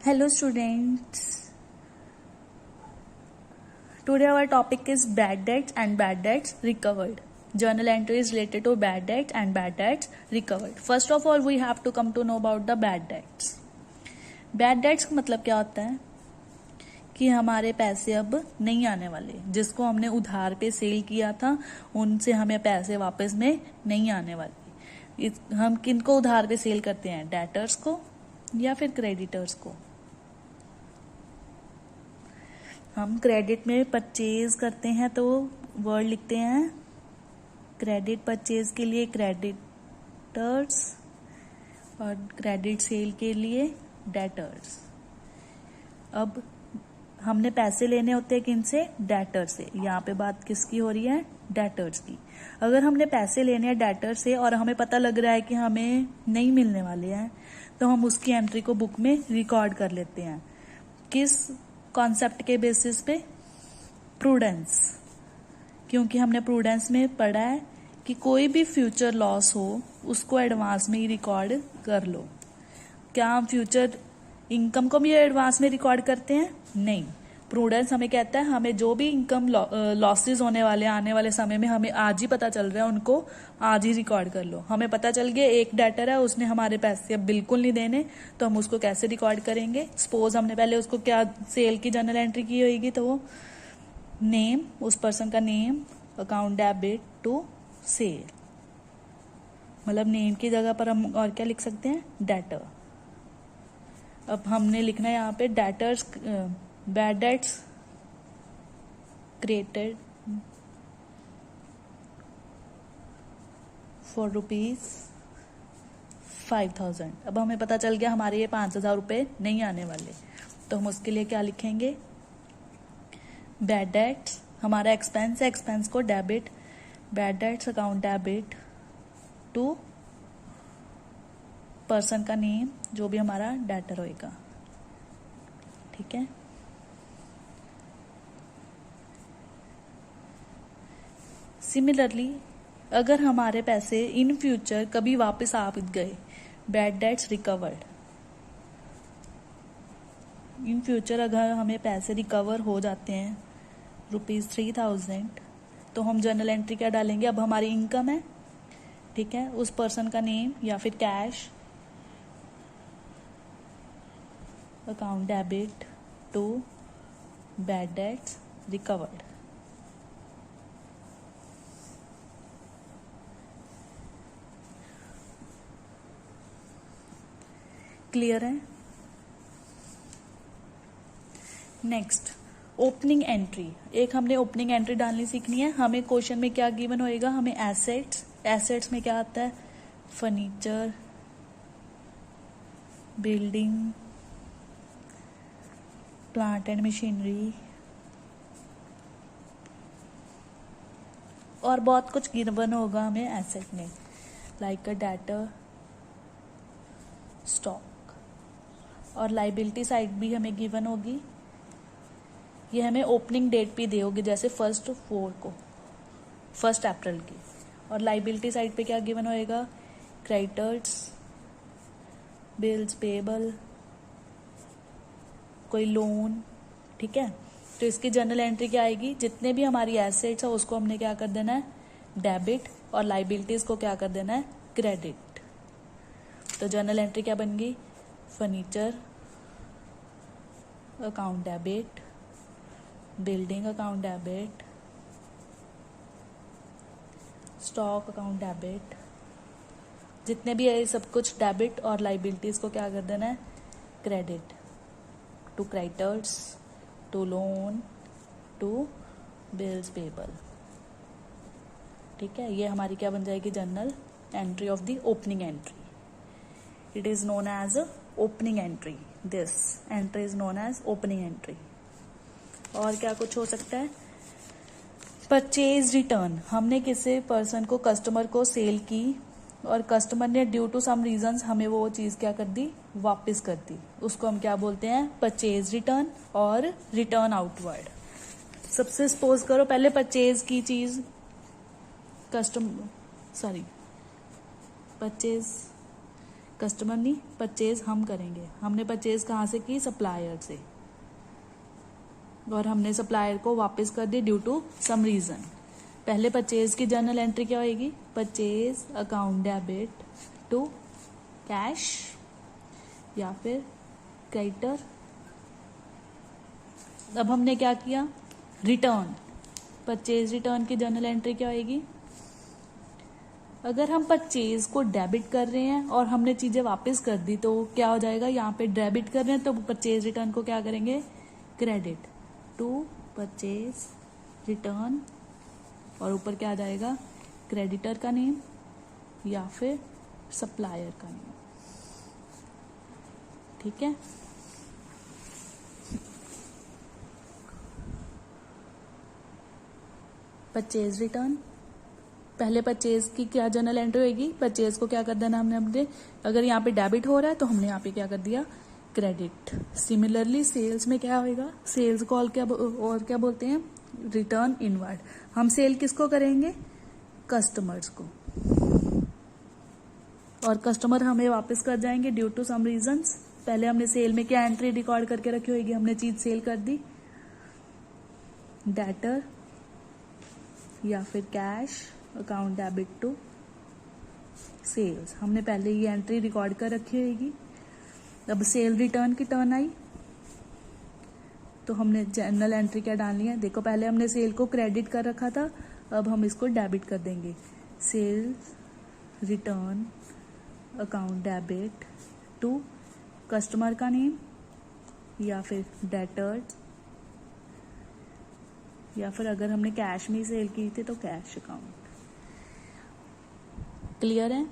Hello students. Today our topic is bad debts and bad debts recovered. Journal entries related to bad debts and bad debts recovered. First of all we have to come to know about the bad debts. Bad debts का मतलब क्या होता है कि हमारे पैसे अब नहीं आने वाले, जिसको हमने उधार पे सेल किया था उनसे हमें पैसे वापस में नहीं आने वाले। हम किनको उधार पे सेल करते हैं, डेटर्स को या फिर क्रेडिटर्स को। हम क्रेडिट में परचेज करते हैं तो वर्ड लिखते हैं क्रेडिट परचेज के लिए क्रेडिटर्स और क्रेडिट सेल के लिए डेटर्स। अब हमने पैसे लेने होते हैं किनसे, डेटर से। यहाँ पे बात किसकी हो रही है, डेटर्स की। अगर हमने पैसे लेने हैं डेटर से और हमें पता लग रहा है कि हमें नहीं मिलने वाले हैं तो हम उसकी एंट्री को बुक में रिकॉर्ड कर लेते हैं। किस कॉन्सेप्ट के बेसिस पे, प्रूडेंस। क्योंकि हमने प्रूडेंस में पढ़ा है कि कोई भी फ्यूचर लॉस हो उसको एडवांस में ही रिकॉर्ड कर लो। क्या हम फ्यूचर इनकम को भी एडवांस में रिकॉर्ड करते हैं? नहीं। प्रूडेंस हमें कहता है हमें जो भी इनकम लॉसेस होने वाले आने वाले समय में हमें आज ही पता चल रहा है, उनको आज ही रिकॉर्ड कर लो। हमें पता चल गया एक डेटर है उसने हमारे पैसे अब बिल्कुल नहीं देने, तो हम उसको कैसे रिकॉर्ड करेंगे। सपोज हमने पहले उसको क्या सेल की जर्नल एंट्री की होगी, तो वो नेम, उस पर्सन का name, account debit to sale, मतलब नेम की जगह पर हम और क्या लिख सकते हैं, डेटर। अब हमने लिखना है यहाँ पे debtors bad debts created for ₹5,000। अब हमें पता चल गया हमारे ये 5,000 रुपये नहीं आने वाले, तो हम उसके लिए क्या लिखेंगे, बैड डेट्स। हमारा एक्सपेंस है, एक्सपेंस को debit, bad debts account debit to person का नेम, जो भी हमारा डेटर होएगा। ठीक है। सिमिलरली अगर हमारे पैसे इन फ्यूचर कभी वापस आ गए, bad debts recovered. In future अगर हमें पैसे रिकवर हो जाते हैं ₹3,000, तो हम जर्नल एंट्री क्या डालेंगे, अब हमारी इनकम है, ठीक है, उस पर्सन का नेम या फिर cash, account debit to bad debts recovered. Clear है। Next opening entry. एक हमने ओपनिंग एंट्री डालनी सीखनी है। हमें क्वेश्चन में क्या गिवन होएगा, हमें एसेट्स, एसेट्स में क्या आता है, furniture, building, plant and machinery और बहुत कुछ गिवन होगा हमें एसेट में, लाइक अ डेटर, स्टॉक। और लाइबिलिटी साइड भी हमें गिवन होगी, ये हमें ओपनिंग डेट पे दे होगी, जैसे 1 अप्रैल की। और लाइबिलिटी साइड पे क्या गिवन होएगा, क्रेडिटर्स, बिल्स पेबल, कोई लोन। ठीक है। तो इसकी जर्नल एंट्री क्या आएगी, जितने भी हमारी एसेट्स है उसको हमने क्या कर देना है, डेबिट, और लाइबिलिटीज को क्या कर देना है, क्रेडिट। तो जर्नल एंट्री क्या बन गई, furniture account debit, building account debit, stock account debit, जितने भी है सब कुछ डेबिट, और लाइबिलिटीज को क्या कर देना है, credit to creditors, to loan, to bills payable. ठीक है। ये हमारी क्या बन जाएगी, journal entry of the opening entry. It is known as opening entry. This entry is known as opening entry. और क्या कुछ हो सकता है, परचेज रिटर्न। हमने किसी पर्सन को, कस्टमर को सेल की और कस्टमर ने ड्यू टू सम रीजंस हमें वो चीज क्या कर दी, वापस कर दी, उसको हम क्या बोलते हैं, परचेज रिटर्न और रिटर्न आउटवर्ड। सबसे सपोज करो पहले परचेज की चीज परचेज कस्टमर नहीं, परचेज हम करेंगे। हमने परचेज कहाँ से की? सप्लायर से, और हमने सप्लायर को वापस कर दी ड्यू टू सम रीजन। पहले परचेज की जर्नल एंट्री क्या होगी? Purchase account debit to cash या फिर क्रेडिटर। अब हमने क्या किया? रिटर्न। परचेज रिटर्न की जर्नल एंट्री क्या होगी? अगर हम परचेज को डेबिट कर रहे हैं और हमने चीजें वापस कर दी तो क्या हो जाएगा? यहाँ पे डेबिट कर रहे हैं तो परचेज रिटर्न को क्या करेंगे? क्रेडिट टू परचेज रिटर्न, और ऊपर क्या आ जाएगा? क्रेडिटर का नेम या फिर सप्लायर का नेम। ठीक है। परचेज रिटर्न, पहले परचेज की क्या जर्नल एंट्री होगी? परचेज को क्या कर देना हमने अपने, अगर यहाँ पे डेबिट हो रहा है तो हमने यहाँ पे क्या कर दिया? क्रेडिट। सिमिलरली सेल्स में क्या होगा? सेल्स को और क्या बोलते हैं? Return inward. हम सेल किसको करेंगे? कस्टमर्स को, और कस्टमर हमें वापस कर जाएंगे ड्यू टू सम रीजंस। पहले हमने सेल में क्या एंट्री रिकॉर्ड करके रखी होगी? हमने चीज सेल कर दी, डेटर या फिर cash account debit to sales. हमने पहले ये एंट्री रिकॉर्ड कर रखी होगी। अब सेल रिटर्न की टर्न आई तो हमने जर्नल एंट्री क्या डालनी है? देखो पहले हमने सेल को क्रेडिट कर रखा था, अब हम इसको डेबिट कर देंगे। Sales return account debit to customer का नेम या फिर डेटर्स, या फिर अगर हमने कैश में सेल की थी तो कैश अकाउंट। क्लियर है?